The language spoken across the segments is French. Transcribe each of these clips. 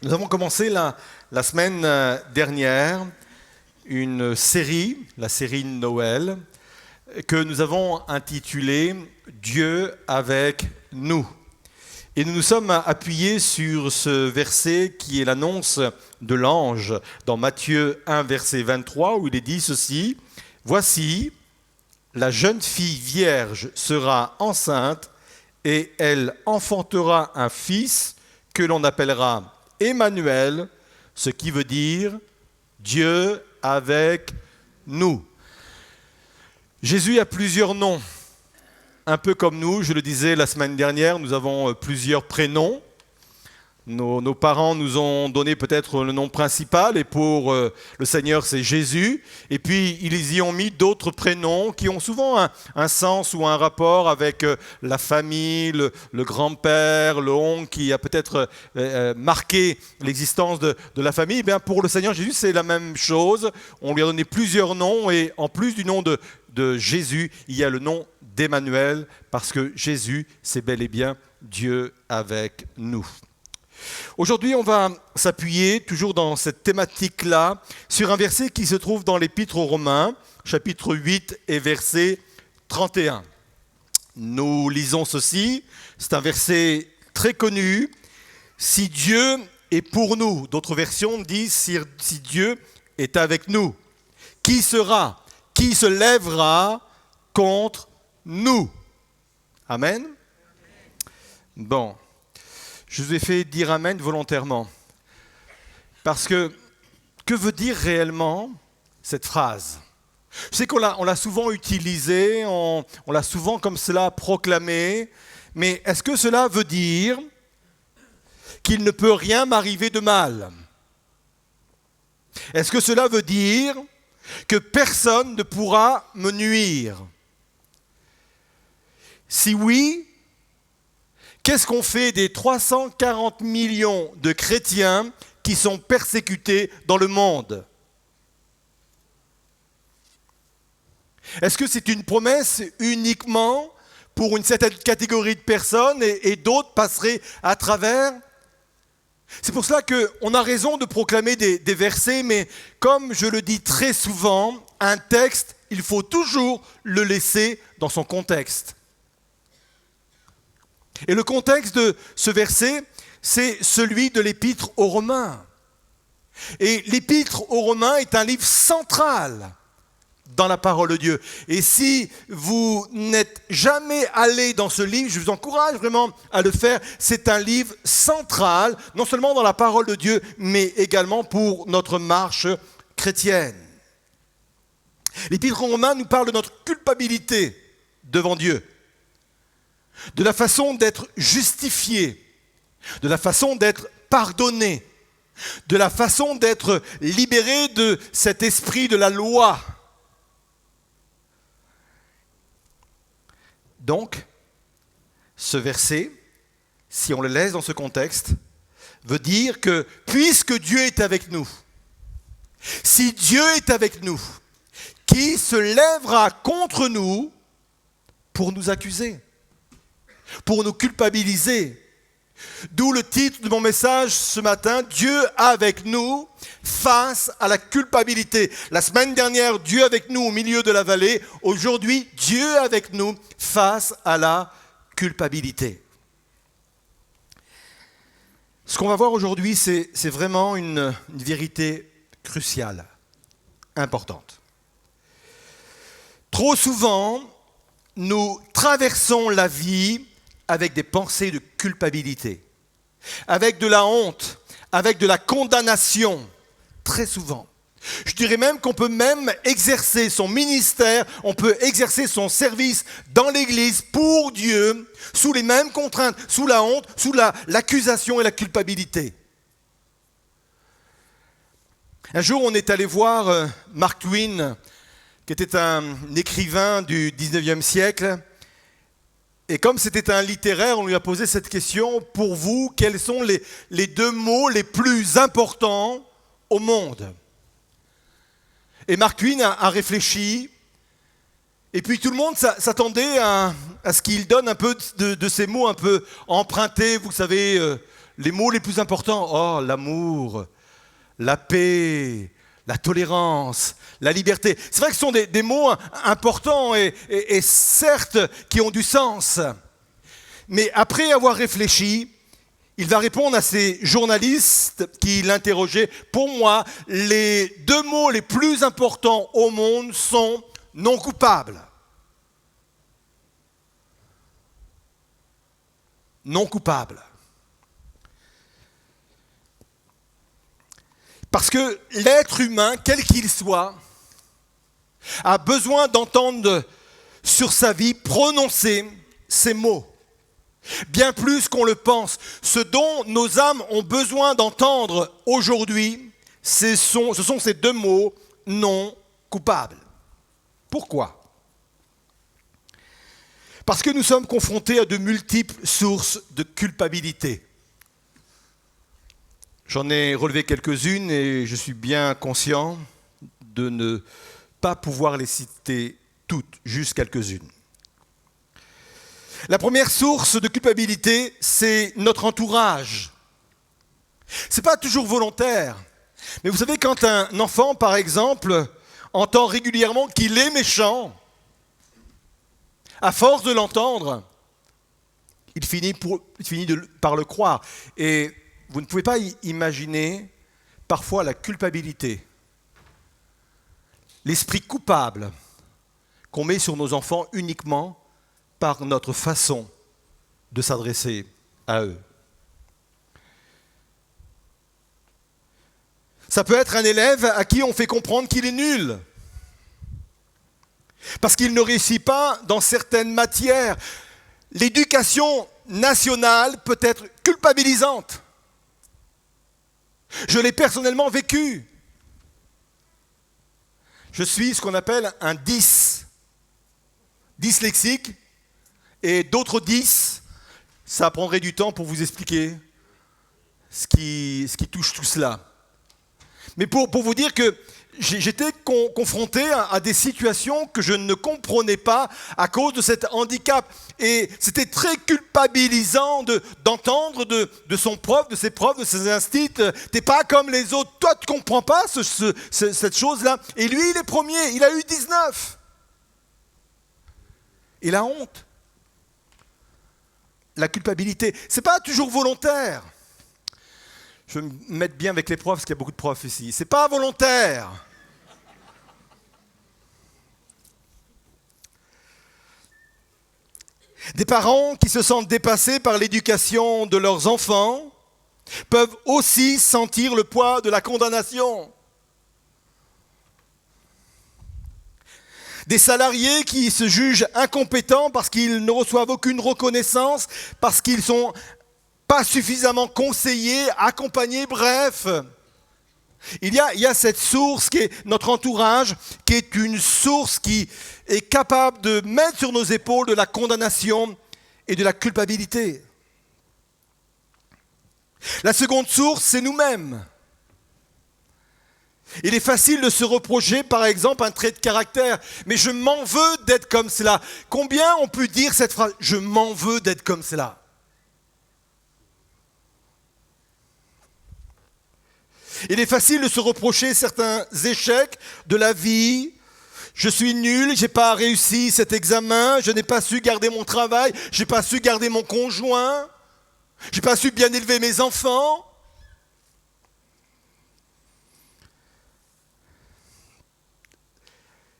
Nous avons commencé la semaine dernière une série, la série de Noël, que nous avons intitulée « Dieu avec nous ». Et nous nous sommes appuyés sur ce verset qui est l'annonce de l'ange dans Matthieu 1, verset 23, où il est dit ceci « Voici, la jeune fille vierge sera enceinte et elle enfantera un fils que l'on appellera Emmanuel, ce qui veut dire Dieu avec nous. » Jésus a plusieurs noms. Un peu comme nous, je le disais la semaine dernière, nous avons plusieurs prénoms. Nos parents nous ont donné peut-être le nom principal et pour le Seigneur c'est Jésus. Et puis ils y ont mis d'autres prénoms qui ont souvent un sens ou un rapport avec la famille, le grand-père, le oncle qui a peut-être marqué l'existence de la famille. Et bien pour le Seigneur Jésus c'est la même chose. On lui a donné plusieurs noms et en plus du nom de Jésus, il y a le nom d'Emmanuel parce que Jésus c'est bel et bien Dieu avec nous. Aujourd'hui, on va s'appuyer, toujours dans cette thématique-là, sur un verset qui se trouve dans l'Épître aux Romains, chapitre 8 et verset 31. Nous lisons ceci, c'est un verset très connu. « Si Dieu est pour nous », d'autres versions disent « si Dieu est avec nous, qui sera, qui se lèvera contre nous ?» Amen. Bon. Je vous ai fait dire Amen volontairement. Parce que veut dire réellement cette phrase ? Je sais qu'on l'a souvent utilisée, on l'a souvent comme cela proclamée, mais est-ce que cela veut dire qu'il ne peut rien m'arriver de mal ? Est-ce que cela veut dire que personne ne pourra me nuire ? Si oui, qu'est-ce qu'on fait des 340 millions de chrétiens qui sont persécutés dans le monde ? Est-ce que c'est une promesse uniquement pour une certaine catégorie de personnes et d'autres passeraient à travers ? C'est pour cela qu'on a raison de proclamer des versets, mais comme je le dis très souvent, un texte, il faut toujours le laisser dans son contexte. Et le contexte de ce verset, c'est celui de l'Épître aux Romains. Et l'Épître aux Romains est un livre central dans la parole de Dieu. Et si vous n'êtes jamais allé dans ce livre, je vous encourage vraiment à le faire. C'est un livre central, non seulement dans la parole de Dieu, mais également pour notre marche chrétienne. L'Épître aux Romains nous parle de notre culpabilité devant Dieu, de la façon d'être justifié, de la façon d'être pardonné, de la façon d'être libéré de cet esprit de la loi. Donc, ce verset, si on le laisse dans ce contexte, veut dire que puisque Dieu est avec nous, si Dieu est avec nous, qui se lèvera contre nous pour nous accuser ? Pour nous culpabiliser. D'où le titre de mon message ce matin, Dieu avec nous face à la culpabilité. La semaine dernière, Dieu avec nous au milieu de la vallée. Aujourd'hui, Dieu avec nous face à la culpabilité. Ce qu'on va voir aujourd'hui, c'est vraiment une vérité cruciale, importante. Trop souvent, nous traversons la vie avec des pensées de culpabilité, avec de la honte, avec de la condamnation, très souvent. Je dirais même qu'on peut même exercer son ministère, on peut exercer son service dans l'Église pour Dieu, sous les mêmes contraintes, sous la honte, sous l'accusation et la culpabilité. Un jour, on est allé voir Mark Twain, qui était un écrivain du 19e siècle. Et comme c'était un littéraire, on lui a posé cette question, pour vous, quels sont les deux mots les plus importants au monde ? Et Mark Twain a réfléchi, et puis tout le monde s'attendait à ce qu'il donne un peu de ces mots un peu empruntés, vous savez, les mots les plus importants. Oh, l'amour, la paix, la tolérance, la liberté. C'est vrai que ce sont des mots importants et certes qui ont du sens. Mais après avoir réfléchi, il va répondre à ces journalistes qui l'interrogeaient. Pour moi, les deux mots les plus importants au monde sont non coupable. Non coupable. Parce que l'être humain, quel qu'il soit, a besoin d'entendre sur sa vie prononcer ces mots. Bien plus qu'on le pense. Ce dont nos âmes ont besoin d'entendre aujourd'hui, ce sont ces deux mots, non coupable. Pourquoi ? Parce que nous sommes confrontés à de multiples sources de culpabilité. J'en ai relevé quelques-unes et je suis bien conscient de ne pas pouvoir les citer toutes, juste quelques-unes. La première source de culpabilité, c'est notre entourage. Ce n'est pas toujours volontaire, mais vous savez, quand un enfant, par exemple, entend régulièrement qu'il est méchant, à force de l'entendre, il finit par le croire. Et vous ne pouvez pas imaginer parfois la culpabilité, l'esprit coupable qu'on met sur nos enfants uniquement par notre façon de s'adresser à eux. Ça peut être un élève à qui on fait comprendre qu'il est nul, parce qu'il ne réussit pas dans certaines matières. L'éducation nationale peut être culpabilisante. Je l'ai personnellement vécu. Je suis ce qu'on appelle un 10, dyslexique, et d'autres 10, ça prendrait du temps pour vous expliquer ce qui touche tout cela. Mais pour vous dire que j'étais confronté à des situations que je ne comprenais pas à cause de cet handicap. Et c'était très culpabilisant d'entendre de son prof, de ses profs, de ses instits, t'es pas comme les autres, toi tu comprends pas cette chose-là. Et lui, il est premier, il a eu 19. Et la honte, la culpabilité, c'est pas toujours volontaire. Je vais me mettre bien avec les profs, parce qu'il y a beaucoup de profs ici. C'est pas volontaire. Des parents qui se sentent dépassés par l'éducation de leurs enfants peuvent aussi sentir le poids de la condamnation. Des salariés qui se jugent incompétents parce qu'ils ne reçoivent aucune reconnaissance, parce qu'ils sont pas suffisamment conseillés, accompagnés, bref. Il y a cette source qui est notre entourage, qui est une source qui est capable de mettre sur nos épaules de la condamnation et de la culpabilité. La seconde source, c'est nous-mêmes. Il est facile de se reprocher, par exemple, un trait de caractère. Mais je m'en veux d'être comme cela. Combien on peut dire cette phrase ? Je m'en veux d'être comme cela. Il est facile de se reprocher certains échecs de la vie. Je suis nul, je n'ai pas réussi cet examen, je n'ai pas su garder mon travail, je n'ai pas su garder mon conjoint, je n'ai pas su bien élever mes enfants.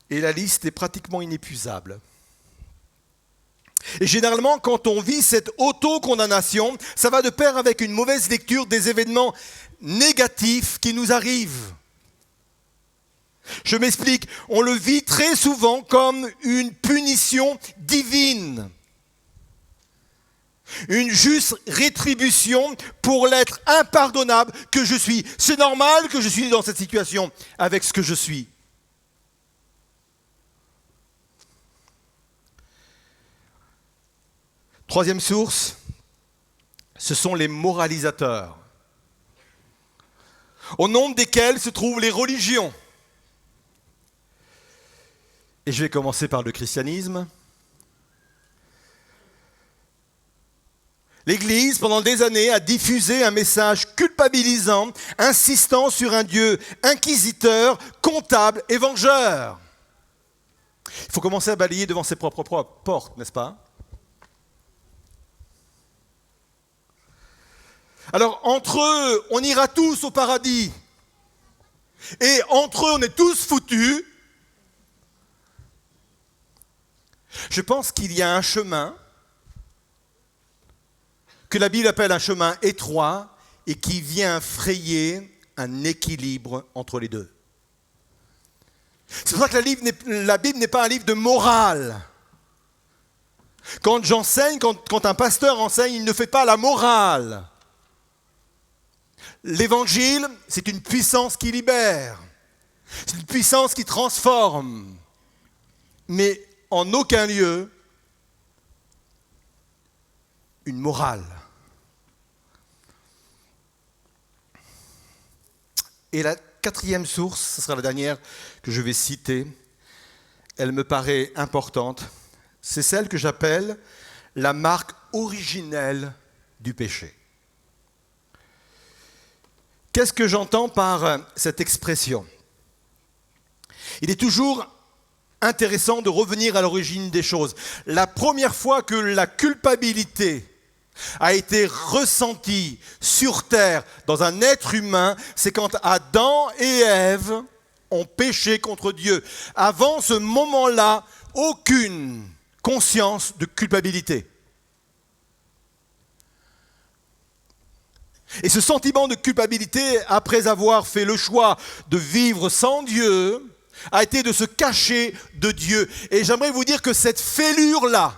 Et la liste est pratiquement inépuisable. Et généralement, quand on vit cette auto-condamnation, ça va de pair avec une mauvaise lecture des événements négatifs qui nous arrivent. Je m'explique, on le vit très souvent comme une punition divine. Une juste rétribution pour l'être impardonnable que je suis. C'est normal que je suis dans cette situation avec ce que je suis. Troisième source, ce sont les moralisateurs, au nombre desquels se trouvent les religions. Et je vais commencer par le christianisme. L'Église, pendant des années, a diffusé un message culpabilisant, insistant sur un Dieu inquisiteur, comptable et vengeur. Il faut commencer à balayer devant ses propres portes, n'est-ce pas? Alors, entre eux, on ira tous au paradis. Et entre eux, on est tous foutus. Je pense qu'il y a un chemin que la Bible appelle un chemin étroit et qui vient frayer un équilibre entre les deux. C'est pour ça que la Bible n'est pas un livre de morale. Quand j'enseigne, quand un pasteur enseigne, il ne fait pas la morale. L'évangile, c'est une puissance qui libère. C'est une puissance qui transforme. Mais en aucun lieu, une morale. Et la quatrième source, ce sera la dernière que je vais citer, elle me paraît importante, c'est celle que j'appelle la marque originelle du péché. Qu'est-ce que j'entends par cette expression? Il est toujours intéressant de revenir à l'origine des choses. La première fois que la culpabilité a été ressentie sur terre dans un être humain, c'est quand Adam et Ève ont péché contre Dieu. Avant ce moment-là, aucune conscience de culpabilité. Et ce sentiment de culpabilité, après avoir fait le choix de vivre sans Dieu, a été de se cacher de Dieu. Et j'aimerais vous dire que cette fêlure-là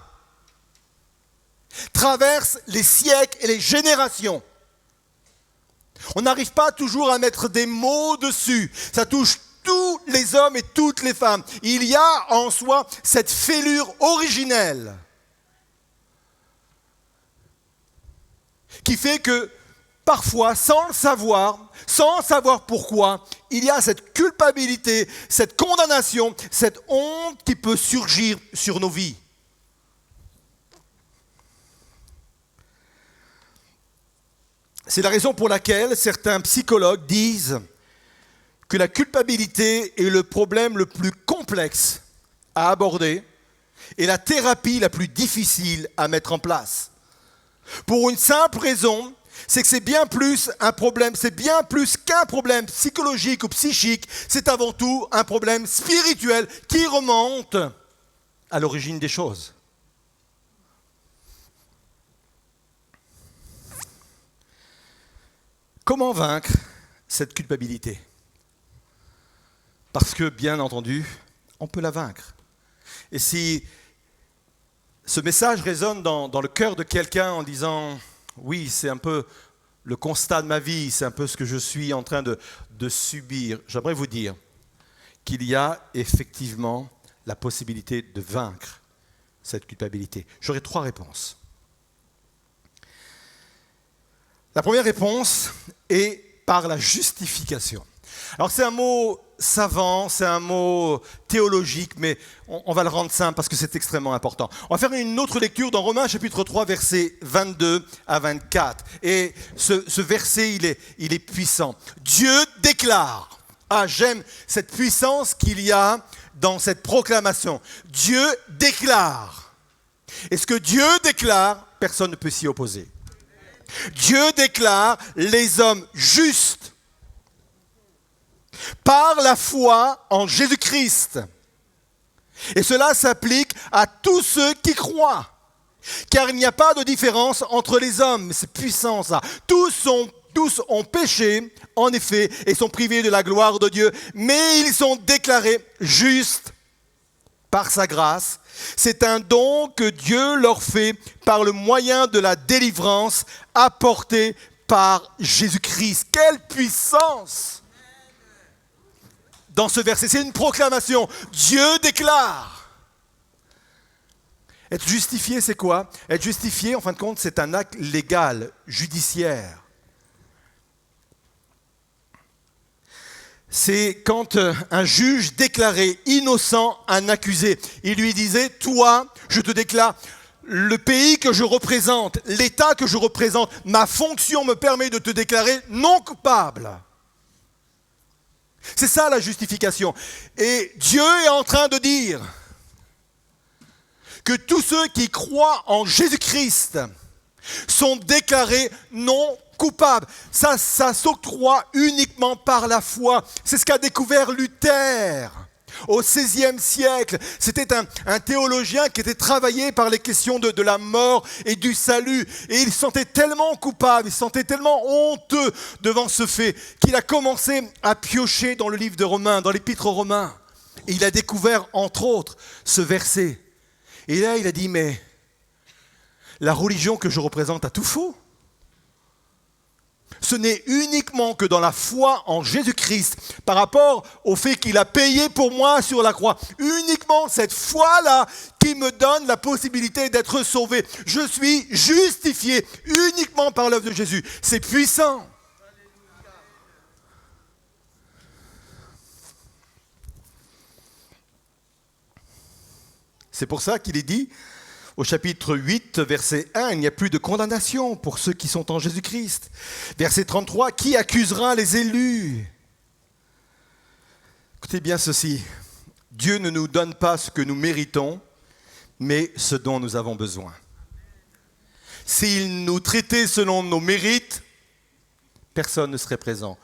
traverse les siècles et les générations. On n'arrive pas toujours à mettre des mots dessus. Ça touche tous les hommes et toutes les femmes. Il y a en soi cette fêlure originelle qui fait que parfois, sans le savoir, sans savoir pourquoi, il y a cette culpabilité, cette condamnation, cette honte qui peut surgir sur nos vies. C'est la raison pour laquelle certains psychologues disent que la culpabilité est le problème le plus complexe à aborder et la thérapie la plus difficile à mettre en place. Pour une simple raison, c'est que c'est bien plus qu'un problème psychologique ou psychique, c'est avant tout un problème spirituel qui remonte à l'origine des choses. Comment vaincre cette culpabilité? Parce que, bien entendu, on peut la vaincre. Et si ce message résonne dans le cœur de quelqu'un en disant « Oui, c'est un peu le constat de ma vie, c'est un peu ce que je suis en train de subir », j'aimerais vous dire qu'il y a effectivement la possibilité de vaincre cette culpabilité. J'aurai 3 réponses. La première réponse est par la justification. Alors c'est un mot savant, c'est un mot théologique, mais on va le rendre simple parce que c'est extrêmement important. On va faire une autre lecture dans Romains chapitre 3, versets 22 à 24. Et ce verset, il est puissant. Dieu déclare. Ah, j'aime cette puissance qu'il y a dans cette proclamation. Dieu déclare. Et ce que Dieu déclare, personne ne peut s'y opposer. Dieu déclare les hommes justes par la foi en Jésus-Christ. Et cela s'applique à tous ceux qui croient. Car il n'y a pas de différence entre les hommes. C'est puissant ça. Tous ont péché, en effet, et sont privés de la gloire de Dieu. Mais ils sont déclarés justes par sa grâce. C'est un don que Dieu leur fait par le moyen de la délivrance apportée par Jésus-Christ. Quelle puissance! Dans ce verset, c'est une proclamation. Dieu déclare. Être justifié, c'est quoi? Être justifié, en fin de compte, c'est un acte légal, judiciaire. C'est quand un juge déclarait innocent un accusé. Il lui disait, toi, je te déclare le pays que je représente, l'État que je représente, ma fonction me permet de te déclarer non coupable. C'est ça la justification. Et Dieu est en train de dire que tous ceux qui croient en Jésus-Christ sont déclarés non coupables. Ça s'octroie uniquement par la foi. C'est ce qu'a découvert Luther au XVIe siècle. C'était un théologien qui était travaillé par les questions de la mort et du salut. Et il se sentait tellement coupable, il se sentait tellement honteux devant ce fait qu'il a commencé à piocher dans le livre de Romains, dans l'épître aux Romains. Et il a découvert, entre autres, ce verset. Et là, il a dit, mais la religion que je représente a tout faux. Ce n'est uniquement que dans la foi en Jésus-Christ, par rapport au fait qu'il a payé pour moi sur la croix, uniquement cette foi-là qui me donne la possibilité d'être sauvé. Je suis justifié uniquement par l'œuvre de Jésus. C'est puissant. C'est pour ça qu'il est dit, au chapitre 8, verset 1, il n'y a plus de condamnation pour ceux qui sont en Jésus-Christ. Verset 33, qui accusera les élus? Écoutez bien ceci, Dieu ne nous donne pas ce que nous méritons, mais ce dont nous avons besoin. S'il nous traitait selon nos mérites, personne ne serait présent.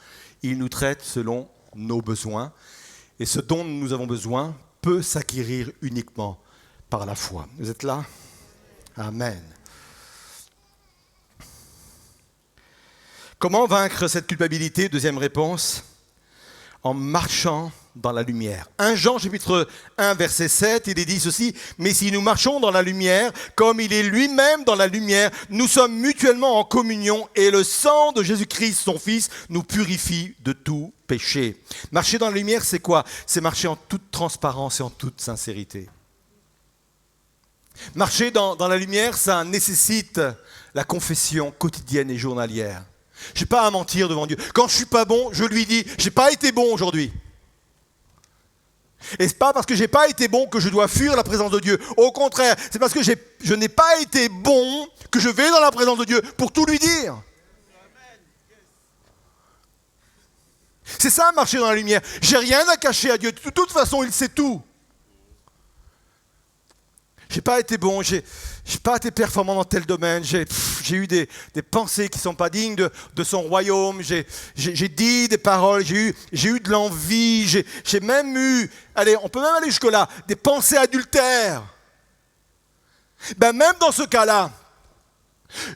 Il nous traite selon nos besoins, et ce dont nous avons besoin peut s'acquérir uniquement par la foi. Vous êtes là? Amen. Comment vaincre cette culpabilité? Deuxième réponse, en marchant dans la lumière. 1 Jean chapitre 1 verset 7, il est dit ceci, mais si nous marchons dans la lumière, comme il est lui-même dans la lumière, nous sommes mutuellement en communion et le sang de Jésus-Christ, son Fils, nous purifie de tout péché. Marcher dans la lumière, c'est quoi? C'est marcher en toute transparence et en toute sincérité. Marcher dans la lumière, ça nécessite la confession quotidienne et journalière. Je n'ai pas à mentir devant Dieu. Quand je ne suis pas bon, je lui dis, je n'ai pas été bon aujourd'hui. Et ce n'est pas parce que je n'ai pas été bon que je dois fuir la présence de Dieu. Au contraire, c'est parce que je n'ai pas été bon que je vais dans la présence de Dieu pour tout lui dire. C'est ça, marcher dans la lumière. J'ai rien à cacher à Dieu. De toute façon, il sait tout. J'ai pas été bon, j'ai pas été performant dans tel domaine, j'ai eu des pensées qui ne sont pas dignes de son royaume, j'ai dit des paroles, j'ai eu de l'envie, j'ai même eu, allez, on peut même aller jusque-là, des pensées adultères. Ben même dans ce cas-là,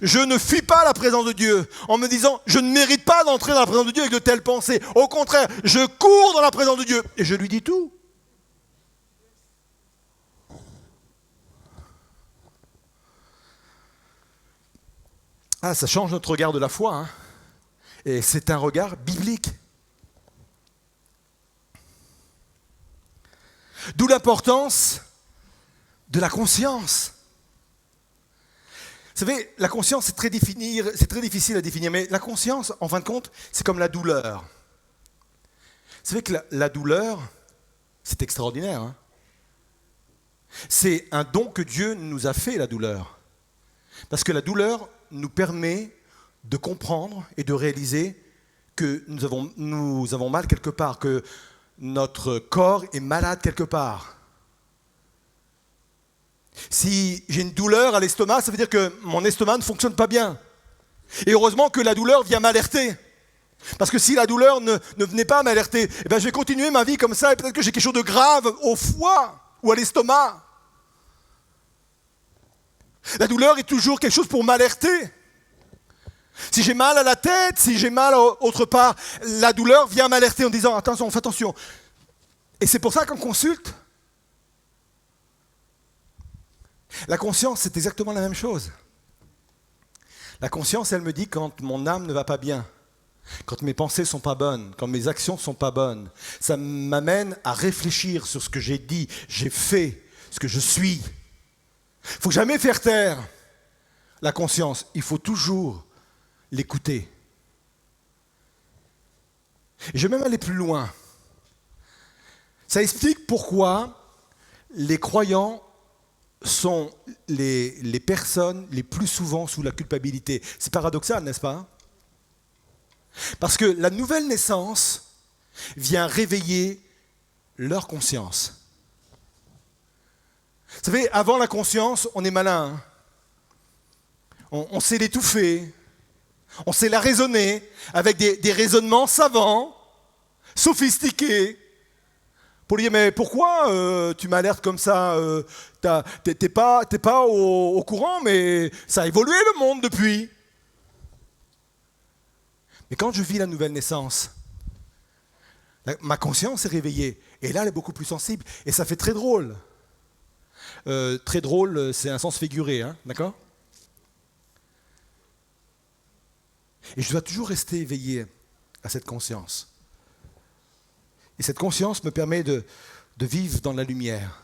je ne fuis pas la présence de Dieu en me disant je ne mérite pas d'entrer dans la présence de Dieu avec de telles pensées. Au contraire, je cours dans la présence de Dieu et je lui dis tout. Ah, ça change notre regard de la foi, hein. Et c'est un regard biblique. D'où l'importance de la conscience. Vous savez, la conscience, c'est très difficile à définir, mais la conscience, en fin de compte, c'est comme la douleur. Vous savez que la douleur, c'est extraordinaire, hein. C'est un don que Dieu nous a fait, la douleur. Parce que la douleur nous permet de comprendre et de réaliser que nous avons mal quelque part, que notre corps est malade quelque part. Si j'ai une douleur à l'estomac, ça veut dire que mon estomac ne fonctionne pas bien. Et heureusement que la douleur vient m'alerter. Parce que si la douleur ne venait pas m'alerter, eh ben je vais continuer ma vie comme ça et peut-être que j'ai quelque chose de grave au foie ou à l'estomac. La douleur est toujours quelque chose pour m'alerter. Si j'ai mal à la tête, si j'ai mal autre part, la douleur vient m'alerter en disant attention, fais attention. Et c'est pour ça qu'on consulte. La conscience, c'est exactement la même chose. La conscience, elle me dit quand mon âme ne va pas bien, quand mes pensées ne sont pas bonnes, quand mes actions ne sont pas bonnes. Ça m'amène à réfléchir sur ce que j'ai dit, j'ai fait, ce que je suis. Il ne faut jamais faire taire la conscience, il faut toujours l'écouter. Et je vais même aller plus loin. Ça explique pourquoi les croyants sont les personnes les plus souvent sous la culpabilité. C'est paradoxal, n'est-ce pas? Parce que la nouvelle naissance vient réveiller leur conscience. Vous savez, avant la conscience, on est malin. On sait l'étouffer, on sait la raisonner avec des raisonnements savants, sophistiqués. Pour lui dire, mais pourquoi tu m'alertes comme ça? T'es pas au courant, mais ça a évolué le monde depuis. Mais quand je vis la nouvelle naissance, ma conscience est réveillée. Et là, elle est beaucoup plus sensible. Et ça fait très drôle. Très drôle, c'est un sens figuré, hein, d'accord? Et je dois toujours rester éveillé à cette conscience. Et cette conscience me permet de vivre dans la lumière.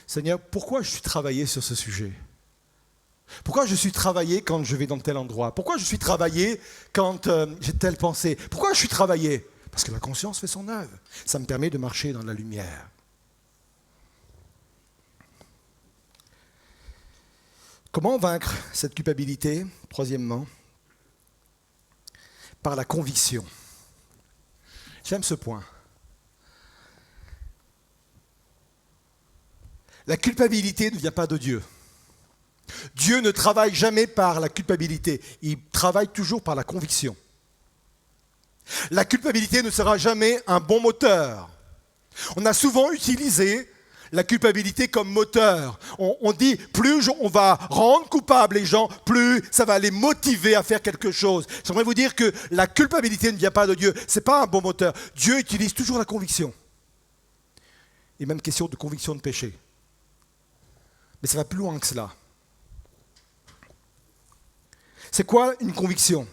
Seigneur, pourquoi je suis travaillé sur ce sujet? Pourquoi je suis travaillé quand je vais dans tel endroit? Pourquoi je suis travaillé quand j'ai telle pensée? Pourquoi je suis travaillé? Parce que la conscience fait son œuvre. Ça me permet de marcher dans la lumière. Comment vaincre cette culpabilité? Troisièmement, par la conviction. J'aime ce point. La culpabilité ne vient pas de Dieu. Dieu ne travaille jamais par la culpabilité, il travaille toujours par la conviction. La culpabilité ne sera jamais un bon moteur. On a souvent utilisé la culpabilité comme moteur. On dit, plus on va rendre coupables les gens, plus ça va les motiver à faire quelque chose. J'aimerais vous dire que la culpabilité ne vient pas de Dieu. Ce n'est pas un bon moteur. Dieu utilise toujours la conviction. Et même question de conviction de péché. Mais ça va plus loin que cela. C'est quoi une conviction?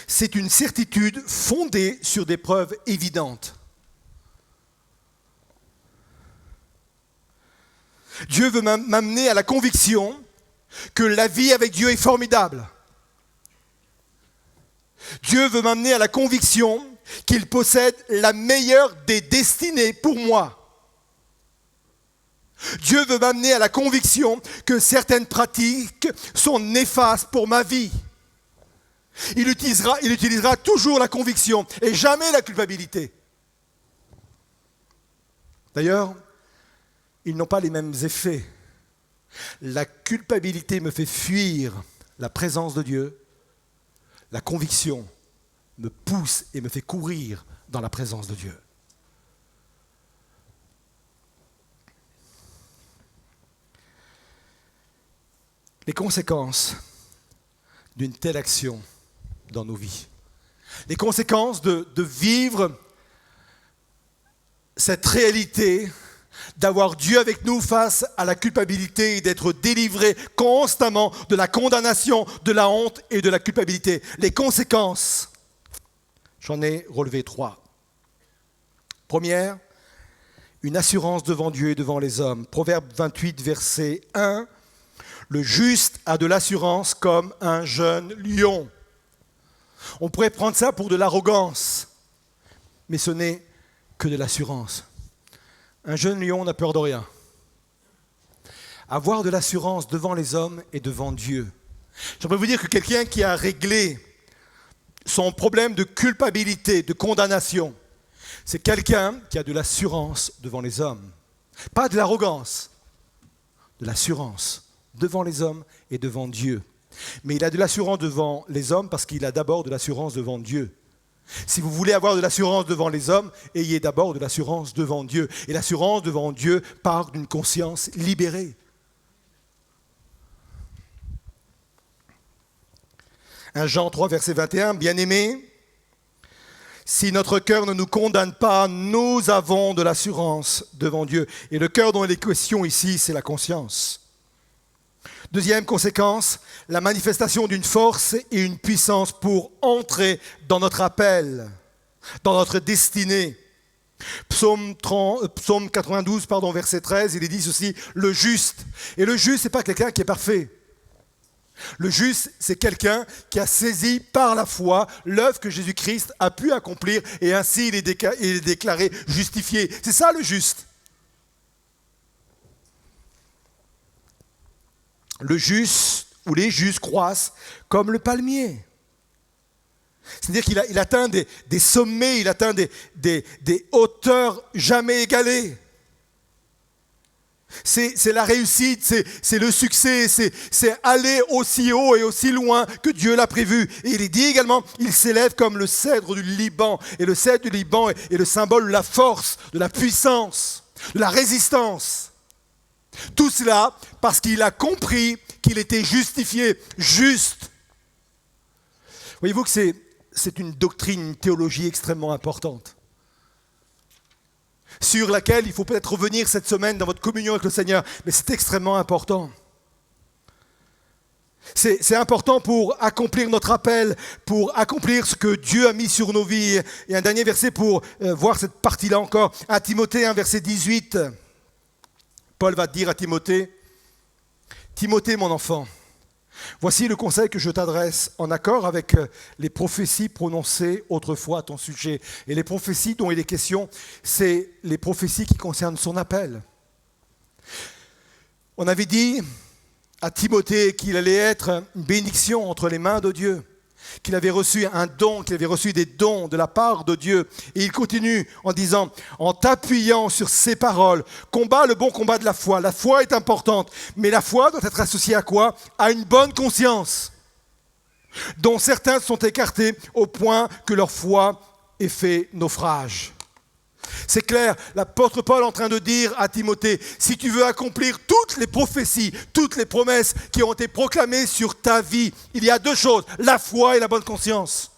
C'est une certitude fondée sur des preuves évidentes. Dieu veut m'amener à la conviction que la vie avec Dieu est formidable. Dieu veut m'amener à la conviction qu'il possède la meilleure des destinées pour moi. Dieu veut m'amener à la conviction que certaines pratiques sont néfastes pour ma vie. Il utilisera toujours la conviction et jamais la culpabilité. D'ailleurs, ils n'ont pas les mêmes effets. La culpabilité me fait fuir la présence de Dieu. La conviction me pousse et me fait courir dans la présence de Dieu. Les conséquences d'une telle action dans nos vies. Les conséquences de vivre cette réalité, d'avoir Dieu avec nous face à la culpabilité et d'être délivré constamment de la condamnation, de la honte et de la culpabilité. Les conséquences, j'en ai relevé 3. Première, une assurance devant Dieu et devant les hommes. Proverbe 28, verset 1. Le juste a de l'assurance comme un jeune lion. On pourrait prendre ça pour de l'arrogance, mais ce n'est que de l'assurance. Un jeune lion n'a peur de rien. Avoir de l'assurance devant les hommes et devant Dieu. J'aimerais vous dire que quelqu'un qui a réglé son problème de culpabilité, de condamnation, c'est quelqu'un qui a de l'assurance devant les hommes. Pas de l'arrogance, de l'assurance devant les hommes et devant Dieu. Mais il a de l'assurance devant les hommes parce qu'il a d'abord de l'assurance devant Dieu. Si vous voulez avoir de l'assurance devant les hommes, ayez d'abord de l'assurance devant Dieu. Et l'assurance devant Dieu part d'une conscience libérée. 1 Jean 3, verset 21, bien-aimés, si notre cœur ne nous condamne pas, nous avons de l'assurance devant Dieu. Et le cœur dont il est question ici, c'est la conscience. Deuxième conséquence, la manifestation d'une force et une puissance pour entrer dans notre appel, dans notre destinée. Psaume 92, verset 13, il est dit ceci, le juste. Et le juste, ce n'est pas quelqu'un qui est parfait. Le juste, c'est quelqu'un qui a saisi par la foi l'œuvre que Jésus-Christ a pu accomplir et ainsi il est déclaré justifié. C'est ça le juste. le juste ou les justes croissent comme le palmier. C'est-à-dire qu'il atteint des sommets, il atteint des hauteurs jamais égalées. C'est la réussite, c'est le succès, c'est aller aussi haut et aussi loin que Dieu l'a prévu. Et il est dit également, il s'élève comme le cèdre du Liban. Et le cèdre du Liban est le symbole de la force, de la puissance, de la résistance. Tout cela parce qu'il a compris qu'il était justifié, juste. Voyez-vous que c'est une doctrine, une théologie extrêmement importante, sur laquelle il faut peut-être revenir cette semaine dans votre communion avec le Seigneur, mais c'est extrêmement important. C'est important pour accomplir notre appel, pour accomplir ce que Dieu a mis sur nos vies. Et un dernier verset pour voir cette partie-là encore, à Timothée 1, verset 18. Paul va dire à Timothée, « Timothée, mon enfant, voici le conseil que je t'adresse en accord avec les prophéties prononcées autrefois à ton sujet. » Et les prophéties dont il est question, c'est les prophéties qui concernent son appel. On avait dit à Timothée qu'il allait être une bénédiction entre les mains de Dieu, qu'il avait reçu un don, qu'il avait reçu des dons de la part de Dieu. Et il continue en disant, en t'appuyant sur ces paroles, combat le bon combat de la foi. La foi est importante, mais la foi doit être associée à quoi ? À une bonne conscience, dont certains sont écartés au point que leur foi ait fait naufrage. C'est clair, l'apôtre Paul est en train de dire à Timothée, si tu veux accomplir toutes les prophéties, toutes les promesses qui ont été proclamées sur ta vie, il y a deux choses, la foi et la bonne conscience.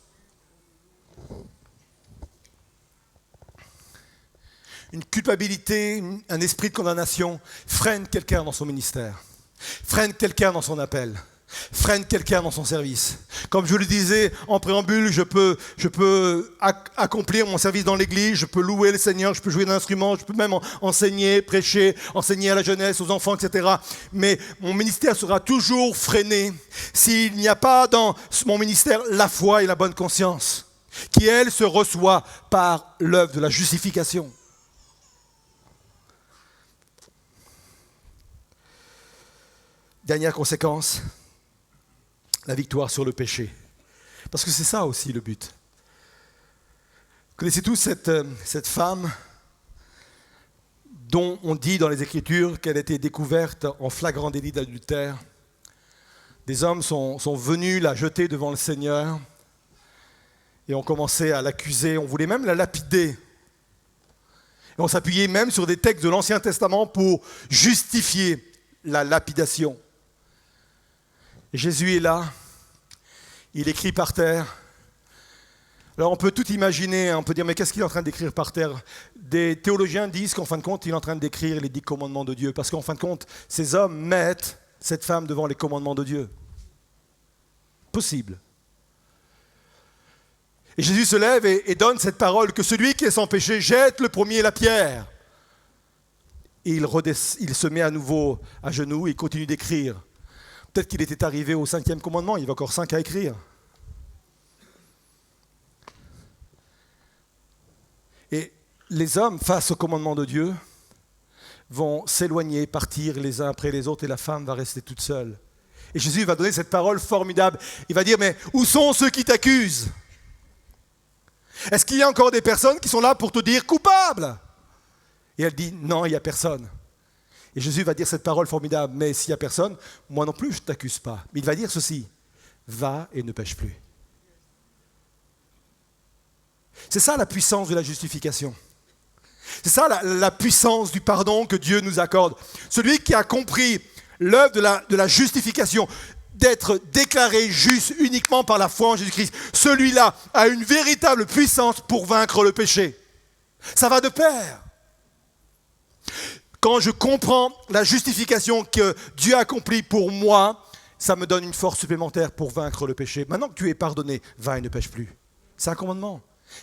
Une culpabilité, un esprit de condamnation freine quelqu'un dans son ministère, freine quelqu'un dans son appel, freine quelqu'un dans son service. Comme je le disais en préambule, je peux accomplir mon service dans l'église, je peux louer le Seigneur, je peux jouer d'un instrument, je peux même enseigner, prêcher, enseigner à la jeunesse, aux enfants, etc. Mais mon ministère sera toujours freiné s'il n'y a pas dans mon ministère la foi et la bonne conscience, qui, elle, se reçoit par l'œuvre de la justification. Dernière conséquence, la victoire sur le péché. Parce que c'est ça aussi le but. Vous connaissez tous cette femme dont on dit dans les Écritures qu'elle a été découverte en flagrant délit d'adultère. Des hommes sont venus la jeter devant le Seigneur et ont commencé à l'accuser. On voulait même la lapider. Et on s'appuyait même sur des textes de l'Ancien Testament pour justifier la lapidation. Et Jésus est là, il écrit par terre. Alors on peut tout imaginer, on peut dire mais qu'est-ce qu'il est en train d'écrire par terre ? Des théologiens disent qu'en fin de compte il est en train d'écrire les 10 commandements de Dieu, parce qu'en fin de compte ces hommes mettent cette femme devant les commandements de Dieu. Possible. Et Jésus se lève et donne cette parole que celui qui est sans péché jette le premier la pierre. Et il se met à nouveau à genoux et il continue d'écrire. Peut-être qu'il était arrivé au 5e commandement, il y avait encore 5 à écrire. Et les hommes, face au commandement de Dieu, vont s'éloigner, partir les uns après les autres, et la femme va rester toute seule. Et Jésus va donner cette parole formidable. Il va dire, mais où sont ceux qui t'accusent ? Est-ce qu'il y a encore des personnes qui sont là pour te dire coupable ? Et elle dit, non, il n'y a personne. Et Jésus va dire cette parole formidable, mais s'il n'y a personne, moi non plus je ne t'accuse pas. Mais il va dire ceci, va et ne pêche plus. C'est ça la puissance de la justification. C'est ça la puissance du pardon que Dieu nous accorde. Celui qui a compris l'œuvre de la justification, d'être déclaré juste uniquement par la foi en Jésus-Christ, celui-là a une véritable puissance pour vaincre le péché. Ça va de pair. Quand je comprends la justification que Dieu a accomplie pour moi, ça me donne une force supplémentaire pour vaincre le péché. Maintenant que tu es pardonné, va et ne pêche plus. C'est un commandement.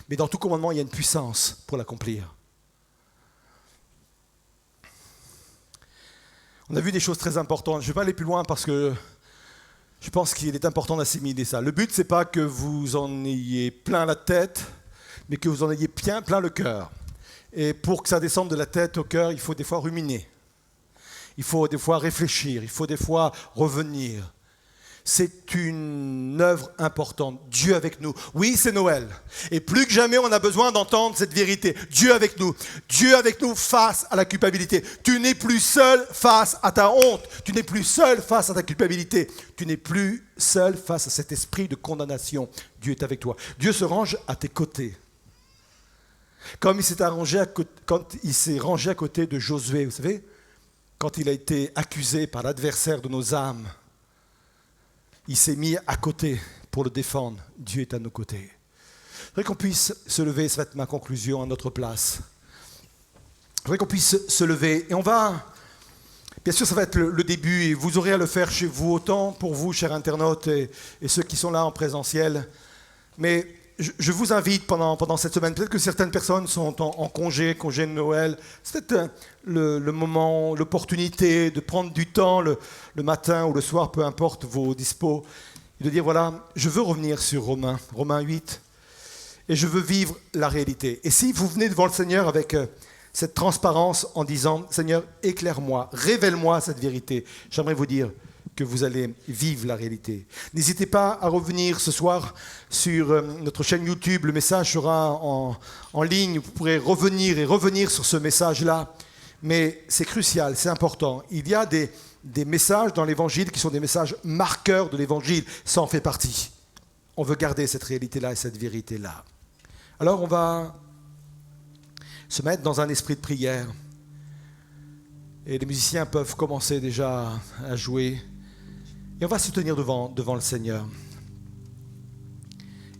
Mais dans tout commandement, il y a une puissance pour l'accomplir. On a vu des choses très importantes. Je ne vais pas aller plus loin parce que je pense qu'il est important d'assimiler ça. Le but, ce n'est pas que vous en ayez plein la tête, mais que vous en ayez plein le cœur. Et pour que ça descende de la tête au cœur, il faut des fois ruminer. Il faut des fois réfléchir, il faut des fois revenir. C'est une œuvre importante. Dieu avec nous. Oui, c'est Noël. Et plus que jamais, on a besoin d'entendre cette vérité. Dieu avec nous. Dieu avec nous face à la culpabilité. Tu n'es plus seul face à ta honte. Tu n'es plus seul face à ta culpabilité. Tu n'es plus seul face à cet esprit de condamnation. Dieu est avec toi. Dieu se range à tes côtés. Comme quand il s'est rangé à côté de Josué, vous savez, quand il a été accusé par l'adversaire de nos âmes. Il s'est mis à côté pour le défendre. Dieu est à nos côtés. Je voudrais qu'on puisse se lever, ça va être ma conclusion à notre place. Je voudrais qu'on puisse se lever et on va, bien sûr ça va être le début et vous aurez à le faire chez vous, autant pour vous, chers internautes et ceux qui sont là en présentiel. Mais je vous invite pendant cette semaine, peut-être que certaines personnes sont en congé de Noël, c'est peut-être le moment, l'opportunité de prendre du temps le matin ou le soir, peu importe vos dispos, et de dire voilà, je veux revenir sur Romains 8, et je veux vivre la réalité. Et si vous venez devant le Seigneur avec cette transparence en disant Seigneur, éclaire-moi, révèle-moi cette vérité, j'aimerais vous dire que vous allez vivre la réalité. N'hésitez pas à revenir ce soir sur notre chaîne YouTube. Le message sera en ligne. Vous pourrez revenir sur ce message-là. Mais c'est crucial, c'est important. Il y a des messages dans l'Évangile qui sont des messages marqueurs de l'Évangile. Ça en fait partie. On veut garder cette réalité-là et cette vérité-là. Alors on va se mettre dans un esprit de prière. Et les musiciens peuvent commencer déjà à jouer. Et on va se tenir devant le Seigneur.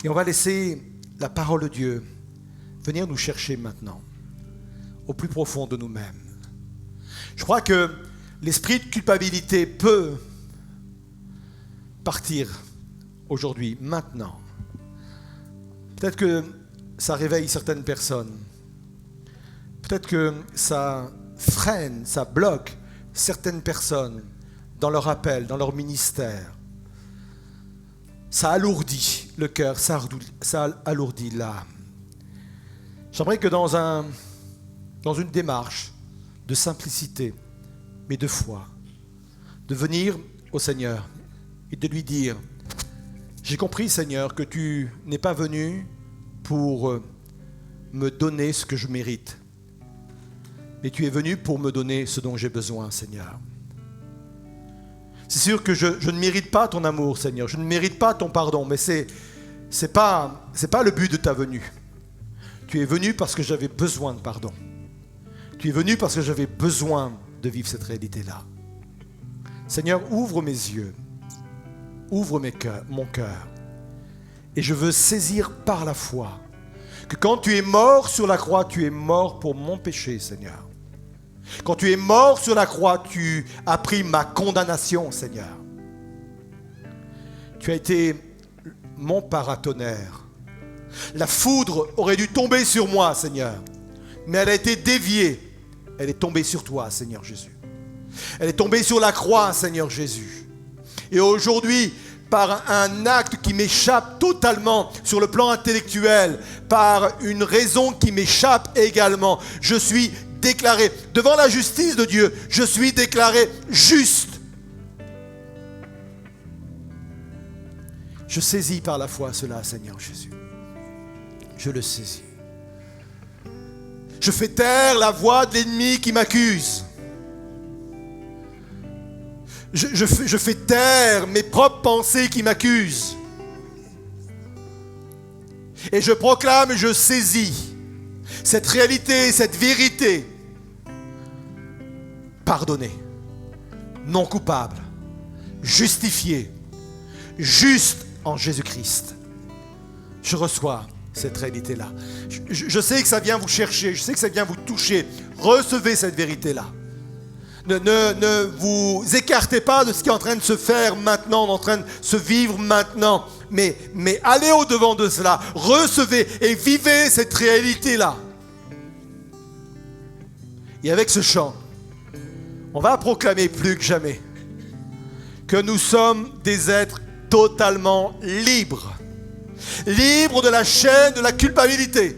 Et on va laisser la parole de Dieu venir nous chercher maintenant, au plus profond de nous-mêmes. Je crois que l'esprit de culpabilité peut partir aujourd'hui, maintenant. Peut-être que ça réveille certaines personnes. Peut-être que ça freine, ça bloque certaines personnes dans leur appel, dans leur ministère. Ça alourdit le cœur, ça alourdit l'âme. J'aimerais que dans une démarche de simplicité, mais de foi, de venir au Seigneur et de lui dire « J'ai compris, Seigneur, que tu n'es pas venu pour me donner ce que je mérite, mais tu es venu pour me donner ce dont j'ai besoin, Seigneur. » C'est sûr que je ne mérite pas ton amour, Seigneur. Je ne mérite pas ton pardon, mais c'est pas le but de ta venue. Tu es venu parce que j'avais besoin de pardon. Tu es venu parce que j'avais besoin de vivre cette réalité-là. Seigneur, ouvre mes yeux, ouvre mon cœur. Et je veux saisir par la foi que quand tu es mort sur la croix, tu es mort pour mon péché, Seigneur. Quand tu es mort sur la croix, tu as pris ma condamnation, Seigneur. Tu as été mon paratonnerre. La foudre aurait dû tomber sur moi, Seigneur, mais elle a été déviée. Elle est tombée sur toi, Seigneur Jésus. Elle est tombée sur la croix, Seigneur Jésus. Et aujourd'hui, par un acte qui m'échappe totalement sur le plan intellectuel, par une raison qui m'échappe également, je suis déclaré, devant la justice de Dieu, je suis déclaré juste. Je saisis par la foi cela, Seigneur Jésus. Je le saisis. Je fais taire la voix de l'ennemi qui m'accuse. Je fais taire mes propres pensées qui m'accusent. Et je proclame et je saisis cette réalité, cette vérité. Pardonné, non coupable, justifié, juste en Jésus-Christ. Je reçois cette réalité-là. Je sais que ça vient vous chercher, je sais que ça vient vous toucher. Recevez cette vérité-là. Ne vous écartez pas de ce qui est en train de se faire maintenant, en train de se vivre maintenant. Mais allez au-devant de cela. Recevez et vivez cette réalité-là. Et avec ce chant, on va proclamer plus que jamais que nous sommes des êtres totalement libres. Libres de la chaîne de la culpabilité.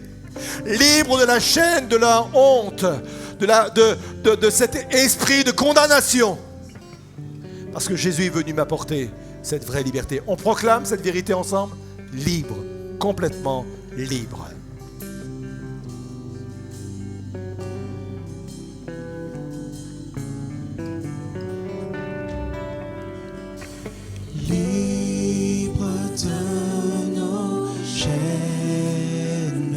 Libres de la chaîne de la honte. de cet esprit de condamnation. Parce que Jésus est venu m'apporter cette vraie liberté. On proclame cette vérité ensemble, libre, complètement libre. Libre de nos chaînes,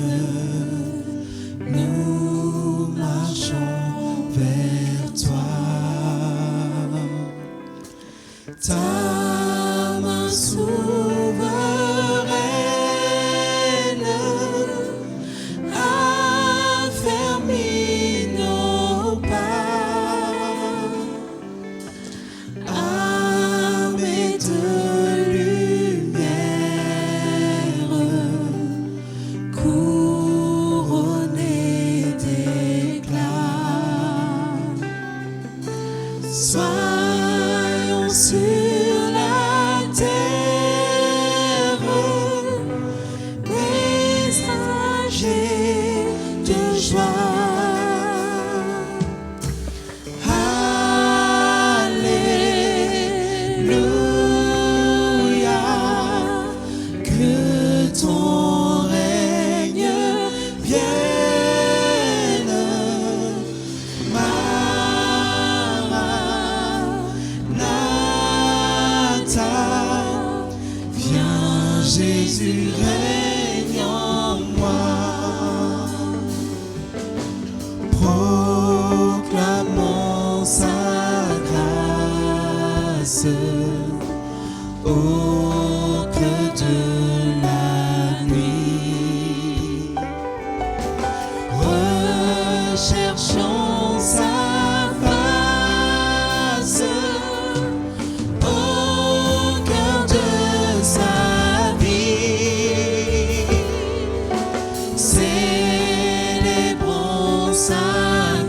nous marchons vers toi. Ta main souveraine a fermé nos pas. Armée de lumière, couronnée d'éclat, soyons sur la terre, messagers de joie. Alléluia, que ton règne vienne. Maranatha, viens Jésus, règne en moi. Proclamons sa grâce au creux de la nuit. Recherchons sa face au cœur de sa vie. Célébrons sa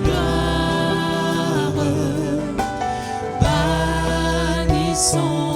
gloire, bannissons